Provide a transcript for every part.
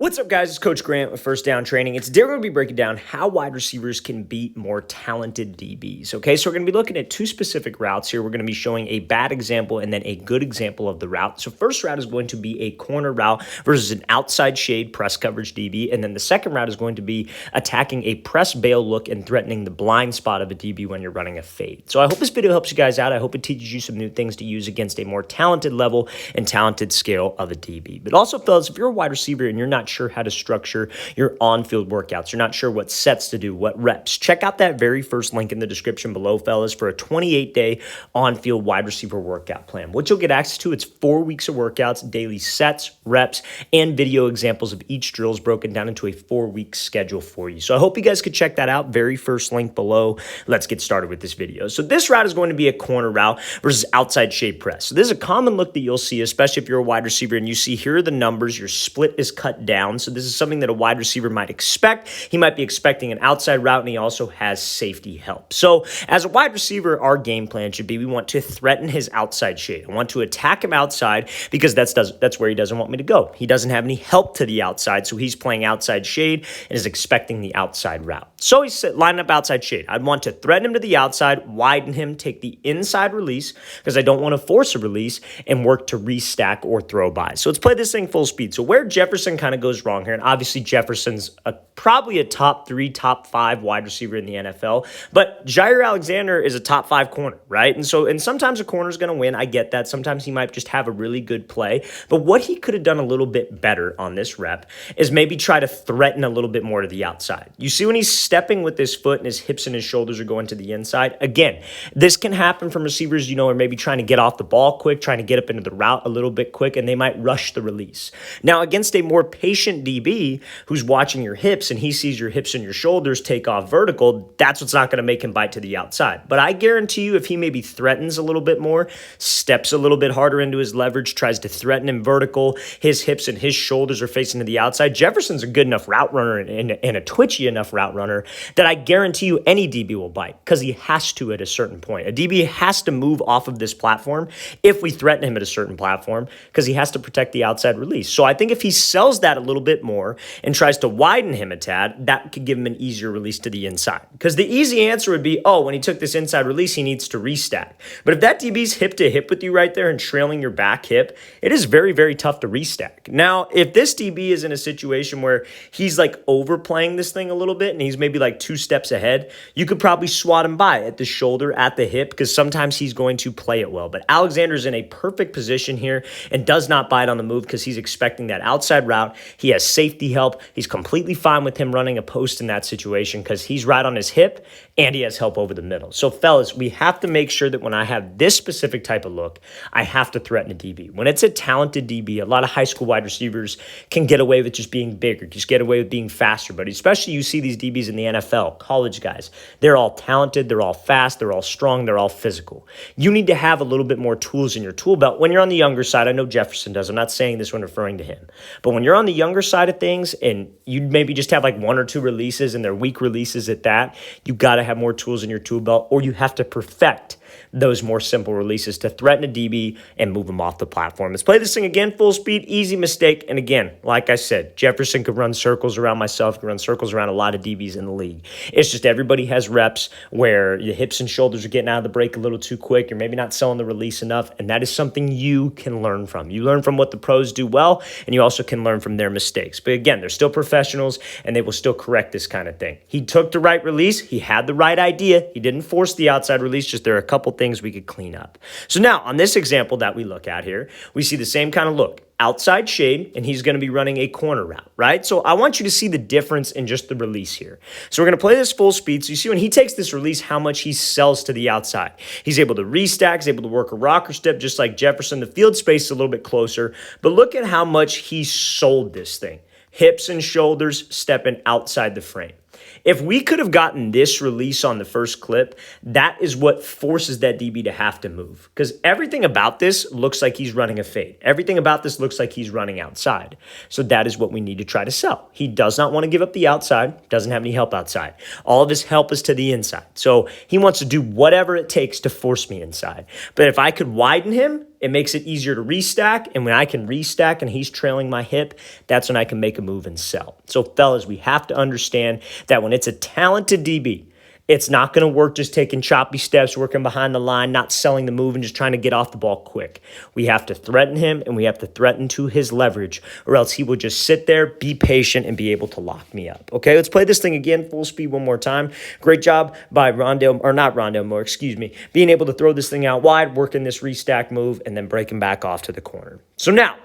What's up, guys? It's Coach Grant with First Down Training. Today we're going to be breaking down how wide receivers can beat more talented DBs. Okay, so we're going to be looking at two specific routes here. We're going to be showing a bad example and then a good example of the route. So first route is going to be a corner route versus an outside shade press coverage DB. And then the second route is going to be attacking a press bail look and threatening the blind spot of a DB when you're running a fade. So I hope this video helps you guys out. I hope it teaches you some new things to use against a more talented level and talented scale of a DB. But also, fellas, if you're a wide receiver and you're not sure how to structure your on-field workouts, you're not sure what sets to do, what reps, check out that very first link in the description below, fellas, for a 28-day on-field wide receiver workout plan. What you'll get access to, it's 4 weeks of workouts, daily sets, reps, and video examples of each drill is broken down into a 4-week schedule for you. So I hope you guys could check that out. Very first link below. Let's get started with this video. So this route is going to be a corner route versus outside shade press. So this is a common look that you'll see, especially if you're a wide receiver and you see here are the numbers, your split is cut down. So this is something that a wide receiver might expect. He might be expecting an outside route, and he also has safety help. So as a wide receiver, our game plan should be we want to threaten his outside shade. I want to attack him outside because that's where he doesn't want me to go. He doesn't have any help to the outside, so he's playing outside shade and is expecting the outside route. So he's lining up outside shade. I'd want to threaten him to the outside, widen him, take the inside release because I don't want to force a release, and work to restack or throw by. So let's play this thing full speed. So where Jefferson kind of goes wrong here, and obviously Jefferson's probably a top 3, top 5 wide receiver in the NFL, but Jair Alexander is a top 5 corner, right? And sometimes a corner is going to win. I get that. Sometimes he might just have a really good play, but what he could have done a little bit better on this rep is maybe try to threaten a little bit more to the outside. You see when he's stepping with his foot and his hips and his shoulders are going to the inside. Again, this can happen from receivers, are maybe trying to get off the ball quick, trying to get up into the route a little bit quick, and they might rush the release. Now, against a more patient DB who's watching your hips and he sees your hips and your shoulders take off vertical, that's what's not going to make him bite to the outside. But I guarantee you, if he maybe threatens a little bit more, steps a little bit harder into his leverage, tries to threaten him vertical, his hips and his shoulders are facing to the outside, Jefferson's a good enough route runner and a twitchy enough route runner that I guarantee you any DB will bite because he has to at a certain point. A DB has to move off of this platform if we threaten him at a certain platform because he has to protect the outside release. So I think if he sells that a little bit more and tries to widen him a tad, that could give him an easier release to the inside. Because the easy answer would be, oh, when he took this inside release, he needs to restack. But if that DB's hip to hip with you right there and trailing your back hip, it is very, very tough to restack. Now, if this DB is in a situation where he's like overplaying this thing a little bit and he's maybe like 2 steps ahead, you could probably swat him by at the shoulder, at the hip, because sometimes he's going to play it well. But Alexander's in a perfect position here and does not bite on the move because he's expecting that outside route. He has safety help. He's completely fine with him running a post in that situation because he's right on his hip and he has help over the middle. So fellas, we have to make sure that when I have this specific type of look, I have to threaten a DB. When it's a talented DB, a lot of high school wide receivers can get away with just being bigger, just get away with being faster. But especially you see these DBs in the NFL, college guys, they're all talented, they're all fast, they're all strong, they're all physical. You need to have a little bit more tools in your tool belt. When you're on the younger side, I know Jefferson does, I'm not saying this when referring to him, but when you're on the younger side of things and you maybe just have like 1 or 2 releases and they're weak releases at that, you got to have more tools in your tool belt, or you have to perfect those more simple releases to threaten a DB and move them off the platform. Let's play this thing again, full speed, easy mistake. And again, like I said, Jefferson could run circles around myself, could run circles around a lot of DBs in the league. It's just everybody has reps where your hips and shoulders are getting out of the break a little too quick. You're maybe not selling the release enough, and that is something you can learn from. You learn from what the pros do well, and you also can learn from their mistakes. But again, they're still professionals, and they will still correct this kind of thing. He took the right release. He had the right idea. He didn't force the outside release, just there are a couple things we could clean up. So now on this example that we look at here, we see the same kind of look. Outside shade, and he's going to be running a corner route, right? So I want you to see the difference in just the release here. So we're going to play this full speed. So you see when he takes this release, how much he sells to the outside. He's able to restack, he's able to work a rocker step just like Jefferson. The field space is a little bit closer, but look at how much he sold this thing. Hips and shoulders stepping outside the frame. If we could have gotten this release on the first clip, that is what forces that DB to have to move. Because everything about this looks like he's running a fade. Everything about this looks like he's running outside. So that is what we need to try to sell. He does not want to give up the outside, doesn't have any help outside. All of his help is to the inside. So he wants to do whatever it takes to force me inside. But if I could widen him, it makes it easier to restack. And when I can restack and he's trailing my hip, that's when I can make a move and sell. So fellas, we have to understand that when it's a talented DB, it's not going to work just taking choppy steps, working behind the line, not selling the move, and just trying to get off the ball quick. We have to threaten him, and we have to threaten to his leverage, or else he will just sit there, be patient, and be able to lock me up. Okay, let's play this thing again, full speed one more time. Great job by being able to throw this thing out wide, working this restack move, and then breaking back off to the corner. So now,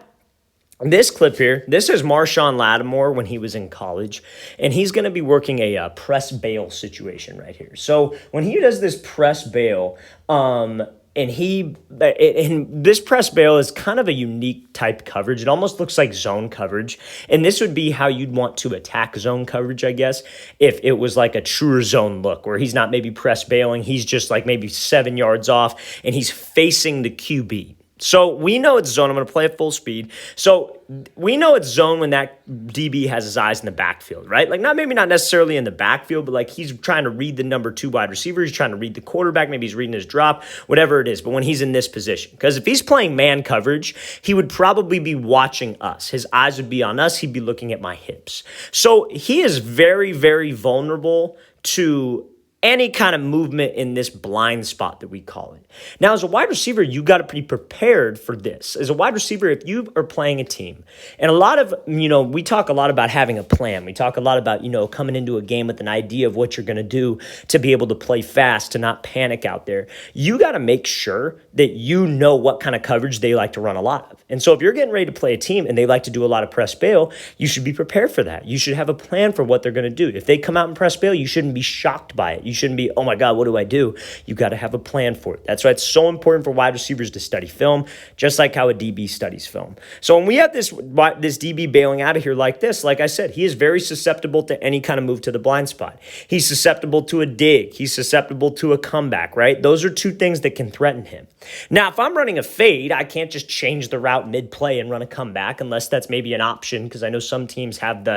this clip here, this is Marshawn Lattimore when he was in college, and he's going to be working a press bail situation right here. So when he does this press bail, and this press bail is kind of a unique type coverage. It almost looks like zone coverage, and this would be how you'd want to attack zone coverage, I guess, if it was like a truer zone look where he's not maybe press bailing, he's just like maybe 7 yards off, and he's facing the QB. So we know it's zone. I'm going to play at full speed. So we know it's zone when that DB has his eyes in the backfield, right? Like maybe not necessarily in the backfield, but like he's trying to read the number 2 wide receiver. He's trying to read the quarterback. Maybe he's reading his drop, whatever it is. But when he's in this position, because if he's playing man coverage, he would probably be watching us. His eyes would be on us. He'd be looking at my hips. So he is very, very vulnerable to any kind of movement in this blind spot that we call it. Now, as a wide receiver, you got to be prepared for this. As a wide receiver, if you are playing a team, and a lot of, we talk a lot about having a plan. We talk a lot about, coming into a game with an idea of what you're going to do to be able to play fast, to not panic out there. You got to make sure that you know what kind of coverage they like to run a lot of. And so if you're getting ready to play a team and they like to do a lot of press bail, you should be prepared for that. You should have a plan for what they're going to do. If they come out and press bail, you shouldn't be shocked by it. You shouldn't be, oh my God, what do I do? You got to have a plan for it. That's why it's so important for wide receivers to study film, just like how a DB studies film. So when we have this DB bailing out of here like this, like I said, he is very susceptible to any kind of move to the blind spot. He's susceptible to a dig. He's susceptible to a comeback, right? Those are two things that can threaten him. Now, if I'm running a fade, I can't just change the route mid-play and run a comeback unless that's maybe an option, because I know some teams have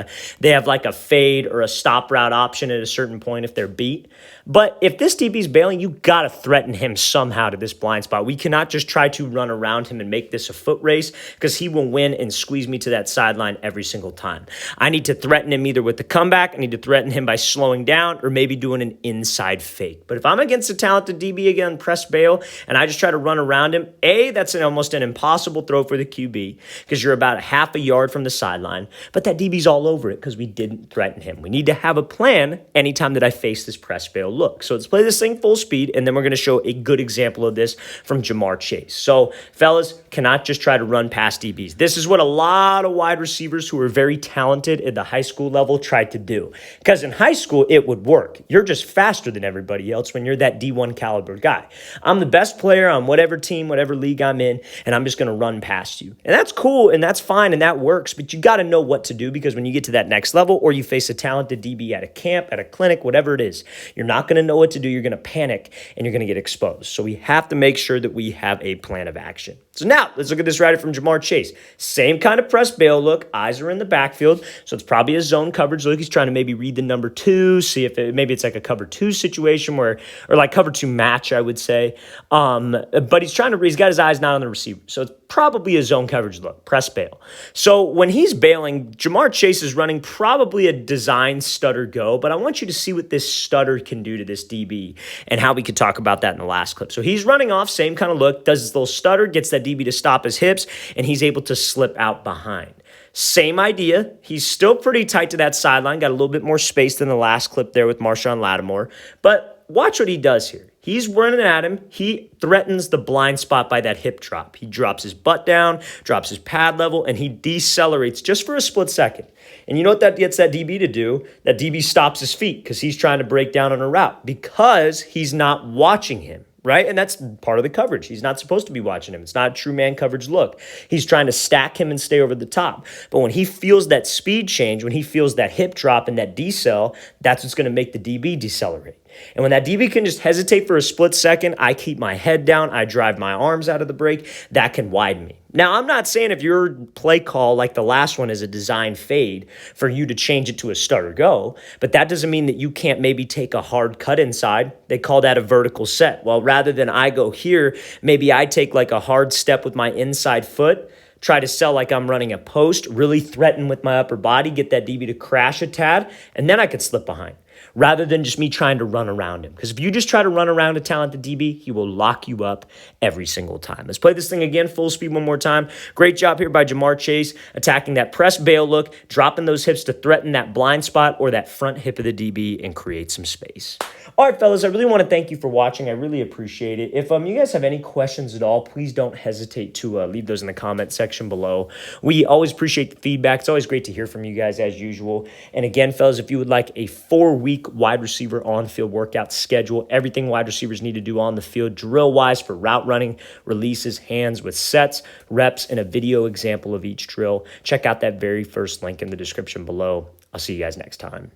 like a fade or a stop route option at a certain point if they're beat. But if this DB's bailing, you got to threaten him somehow to this blind spot. We cannot just try to run around him and make this a foot race, because he will win and squeeze me to that sideline every single time. I need to threaten him either with the comeback, I need to threaten him by slowing down, or maybe doing an inside fake. But if I'm against a talented DB again, press bail, and I just try to run around him, that's almost an impossible throw for the QB, because you're about a half a yard from the sideline. But that DB's all over it because we didn't threaten him. We need to have a plan anytime that I face this press bail look. So let's play this thing full speed, and then we're going to show a good example of this from Jamar Chase. So fellas, cannot just try to run past DBs. This is what a lot of wide receivers who are very talented at the high school level tried to do. Because in high school, it would work. You're just faster than everybody else when you're that D1 caliber guy. I'm the best player on whatever team, whatever league I'm in, and I'm just going to run past you. And that's cool, and that's fine, and that works, but you got to know what to do, because when you get to that next level, or you face a talented DB at a camp, at a clinic, whatever it is, you're not going to know what to do. You're going to panic, and you're going to get exposed. So we have to make sure that we have a plan of action. So now, let's look at this right from Jamar Chase. Same kind of press bail look. Eyes are in the backfield, so it's probably a zone coverage look. He's trying to maybe read the number 2, see if maybe it's like a cover 2 situation or like cover 2 match, I would say. But he's got his eyes not on the receiver. So it's probably a zone coverage look, press bail. So when he's bailing, Jamar Chase is running probably a design stutter go, but I want you to see what this stutter can do to this DB and how we could talk about that in the last clip. So he's running off, same kind of look, does this little stutter, gets that DB to stop his hips, and he's able to slip out behind. Same idea. He's still pretty tight to that sideline, got a little bit more space than the last clip there with Marshawn Lattimore, but watch what he does here. He's running at him. He threatens the blind spot by that hip drop. He drops his butt down, drops his pad level, and he decelerates just for a split second. And you know what that gets that DB to do? That DB stops his feet because he's trying to break down on a route because he's not watching him, right? And that's part of the coverage. He's not supposed to be watching him. It's not a true man coverage look. He's trying to stack him and stay over the top. But when he feels that speed change, when he feels that hip drop and that decel, that's what's going to make the DB decelerate. And when that DB can just hesitate for a split second, I keep my head down, I drive my arms out of the break, that can widen me. Now, I'm not saying if your play call like the last one is a design fade for you to change it to a stutter go, but that doesn't mean that you can't maybe take a hard cut inside. They call that a vertical set. Well, rather than I go here, maybe I take like a hard step with my inside foot, try to sell like I'm running a post, really threaten with my upper body, get that DB to crash a tad, and then I could slip behind, rather than just me trying to run around him. Because if you just try to run around a talented DB, he will lock you up every single time. Let's play this thing again, full speed one more time. Great job here by Jamar Chase, attacking that press bail look, dropping those hips to threaten that blind spot or that front hip of the DB and create some space. All right, fellas, I really want to thank you for watching. I really appreciate it. If you guys have any questions at all, please don't hesitate to leave those in the comment section below. We always appreciate the feedback. It's always great to hear from you guys as usual. And again, fellas, if you would like a 4-week wide receiver on-field workout schedule, everything wide receivers need to do on the field, drill-wise for route running, releases, hands with sets, reps, and a video example of each drill, check out that very first link in the description below. I'll see you guys next time.